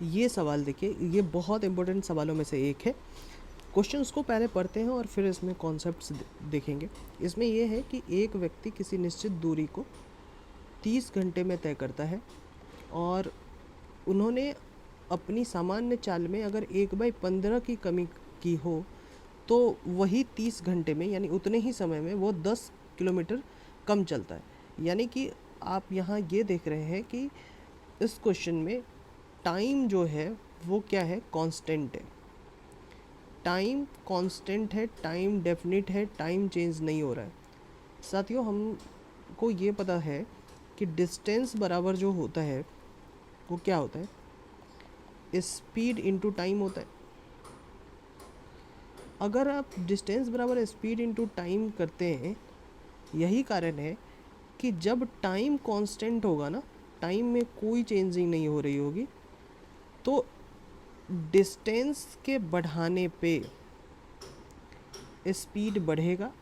ये सवाल देखिए, ये बहुत इंपॉर्टेंट सवालों में से एक है। क्वेश्चंस को पहले पढ़ते हैं और फिर इसमें कॉन्सेप्ट्स देखेंगे। इसमें यह है कि एक व्यक्ति किसी निश्चित दूरी को 30 घंटे में तय करता है और उन्होंने अपनी सामान्य चाल में अगर 1/15 की कमी की हो तो वही 30 घंटे में यानी उतने ही समय में वो 10 किलोमीटर कम चलता है। यानी कि आप यहाँ ये देख रहे हैं कि इस क्वेश्चन में टाइम जो है वो क्या है, कांस्टेंट है। टाइम कांस्टेंट है, टाइम डेफिनिट है, टाइम चेंज नहीं हो रहा है। साथियों, हमको ये पता है कि डिस्टेंस बराबर जो होता है वो क्या होता है, स्पीड इनटू टाइम होता है। अगर आप डिस्टेंस बराबर स्पीड इनटू टाइम करते हैं, यही कारण है कि जब टाइम कांस्टेंट होगा ना, टाइम में कोई चेंजिंग नहीं हो रही होगी, तो डिस्टेंस के बढ़ाने पे स्पीड बढ़ेगा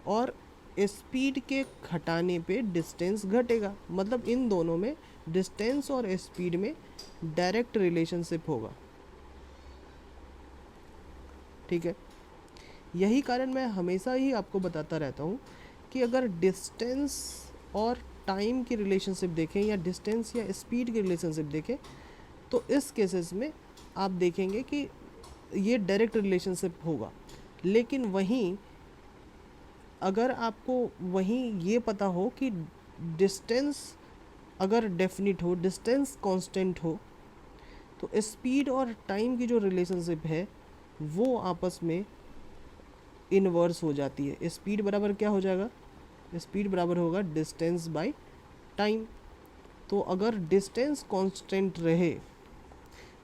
और स्पीड के घटाने पे डिस्टेंस घटेगा। मतलब इन दोनों में, डिस्टेंस और स्पीड में डायरेक्ट रिलेशनशिप होगा। ठीक है, यही कारण मैं हमेशा ही आपको बताता रहता हूँ कि अगर डिस्टेंस और टाइम की रिलेशनशिप देखें या डिस्टेंस या स्पीड की रिलेशनशिप देखें, तो इस केसेस में आप देखेंगे कि ये डायरेक्ट रिलेशनशिप होगा। लेकिन वहीं अगर आपको वहीं ये पता हो कि डिस्टेंस अगर डेफिनिट हो, डिस्टेंस कांस्टेंट हो, तो स्पीड और टाइम की जो रिलेशनशिप है वो आपस में इनवर्स हो जाती है। स्पीड बराबर क्या हो जाएगा, स्पीड बराबर होगा डिस्टेंस बाय टाइम। तो अगर डिस्टेंस कांस्टेंट रहे,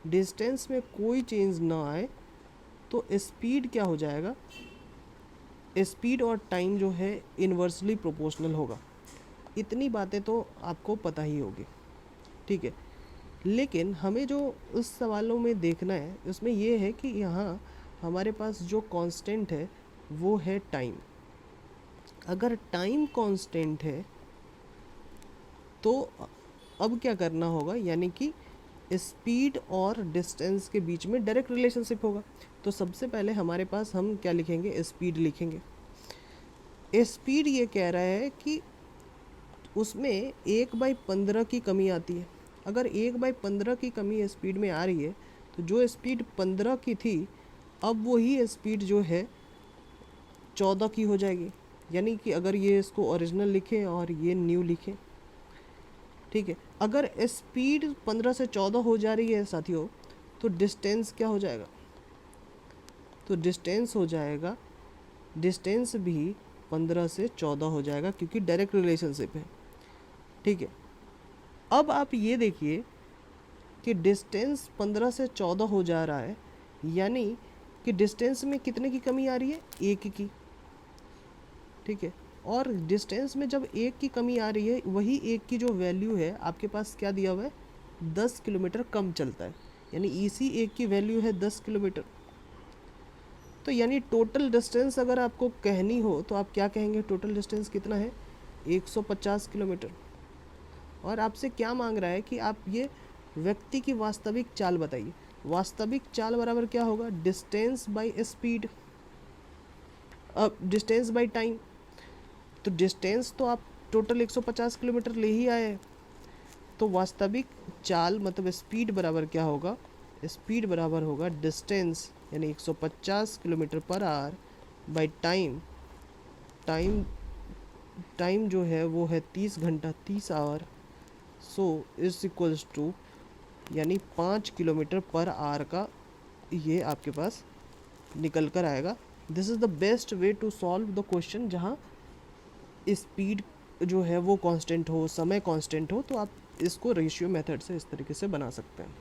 डिस्टेंस में कोई चेंज ना आए, तो स्पीड क्या हो जाएगा, स्पीड और टाइम जो है इन्वर्सली प्रोपोर्शनल होगा। इतनी बातें तो आपको पता ही होगी। ठीक है, लेकिन हमें जो उस सवालों में देखना है उसमें ये है कि यहाँ हमारे पास जो कांस्टेंट है वो है टाइम। अगर टाइम कांस्टेंट है तो अब क्या करना होगा, यानी कि स्पीड और डिस्टेंस के बीच में डायरेक्ट रिलेशनशिप होगा। तो सबसे पहले हमारे पास हम क्या लिखेंगे, स्पीड लिखेंगे। स्पीड ये कह रहा है कि उसमें 1/15 की कमी आती है। अगर 1/15 की कमी स्पीड में आ रही है तो जो स्पीड 15 की थी, अब वही स्पीड जो है 14 की हो जाएगी। यानी कि अगर ये इसको ओरिजिनल लिखें और ये न्यू लिखें, ठीक है, अगर स्पीड 15 से 14 हो जा रही है साथियों, तो डिस्टेंस क्या हो जाएगा, तो डिस्टेंस हो जाएगा, डिस्टेंस भी 15 से 14 हो जाएगा क्योंकि डायरेक्ट रिलेशनशिप है। ठीक है, अब आप ये देखिए कि डिस्टेंस 15 से 14 हो जा रहा है, यानी कि डिस्टेंस में कितने की कमी आ रही है, 1 की। ठीक है, और डिस्टेंस में जब 1 की कमी आ रही है, वही 1 की जो वैल्यू है आपके पास क्या दिया हुआ है, 10 किलोमीटर कम चलता है। यानी इसी 1 की वैल्यू है 10 किलोमीटर। तो यानी टोटल डिस्टेंस अगर आपको कहनी हो तो आप क्या कहेंगे, टोटल डिस्टेंस कितना है, 150 किलोमीटर। और आपसे क्या मांग रहा है कि आप ये व्यक्ति की वास्तविक चाल बताइए। वास्तविक चाल बराबर क्या होगा, डिस्टेंस बाय स्पीड, अब डिस्टेंस बाय टाइम। तो डिस्टेंस तो आप टोटल 150 किलोमीटर ले ही आए, तो वास्तविक चाल मतलब स्पीड बराबर क्या होगा, स्पीड बराबर होगा डिस्टेंस यानी 150 kilometre per hour by time. Time जो है वो है 30 घंटा, 30 hour. So is equals to यानी 5 किलोमीटर पर आवर का ये आपके पास निकल कर आएगा। This is the best way to solve the question जहाँ स्पीड जो है वो कांस्टेंट हो, समय कांस्टेंट हो, तो आप इसको रेशियो मेथड से इस तरीके से बना सकते हैं।